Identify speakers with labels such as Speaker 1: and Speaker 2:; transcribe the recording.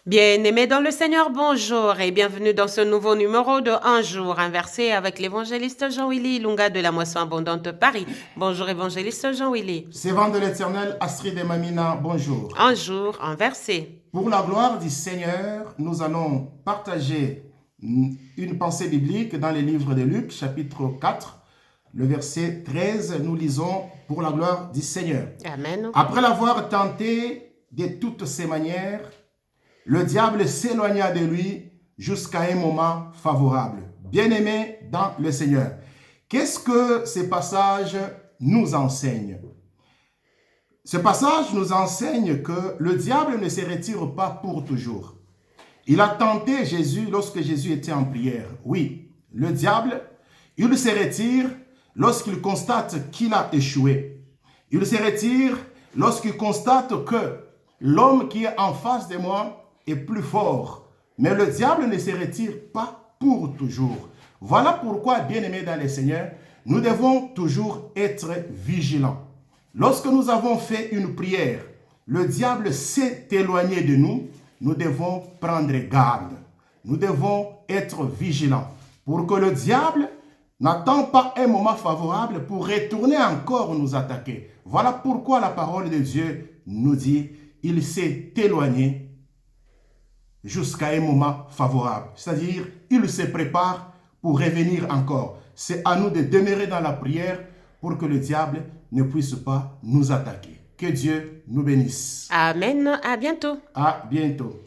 Speaker 1: Bien-aimés dans le Seigneur, bonjour et bienvenue dans ce nouveau numéro de Un jour, un verset avec l'évangéliste Jean-Willy Lunga de la Moisson Abondante Paris. Bonjour évangéliste Jean-Willy.
Speaker 2: Servant de l'Éternel, Astrid et Mamina, bonjour.
Speaker 1: Un jour, un verset.
Speaker 2: Pour la gloire du Seigneur, nous allons partager une pensée biblique dans les livres de Luc, chapitre 4, le verset 13. Nous lisons pour la gloire du Seigneur.
Speaker 1: Amen.
Speaker 2: Après l'avoir tenté de toutes ses manières, le diable s'éloigna de lui jusqu'à un moment favorable. Bien-aimé dans le Seigneur, qu'est-ce que ces passages nous enseignent? Ce passage nous enseigne que le diable ne se retire pas pour toujours. Il a tenté Jésus lorsque Jésus était en prière. Oui, le diable, il se retire lorsqu'il constate qu'il a échoué. Il se retire lorsqu'il constate que l'homme qui est en face de moi est plus fort. Mais le diable ne se retire pas pour toujours. Voilà pourquoi, bien-aimés dans le Seigneur, nous devons toujours être vigilants. Lorsque nous avons fait une prière, le diable s'est éloigné de nous, nous devons prendre garde. Nous devons être vigilants pour que le diable n'attend pas un moment favorable pour retourner encore nous attaquer. Voilà pourquoi la parole de Dieu nous dit, il s'est éloigné jusqu'à un moment favorable. C'est-à-dire, il se prépare pour revenir encore. C'est à nous de demeurer dans la prière pour que le diable ne puisse pas nous attaquer. Que Dieu nous bénisse.
Speaker 1: Amen. À bientôt.
Speaker 2: À bientôt.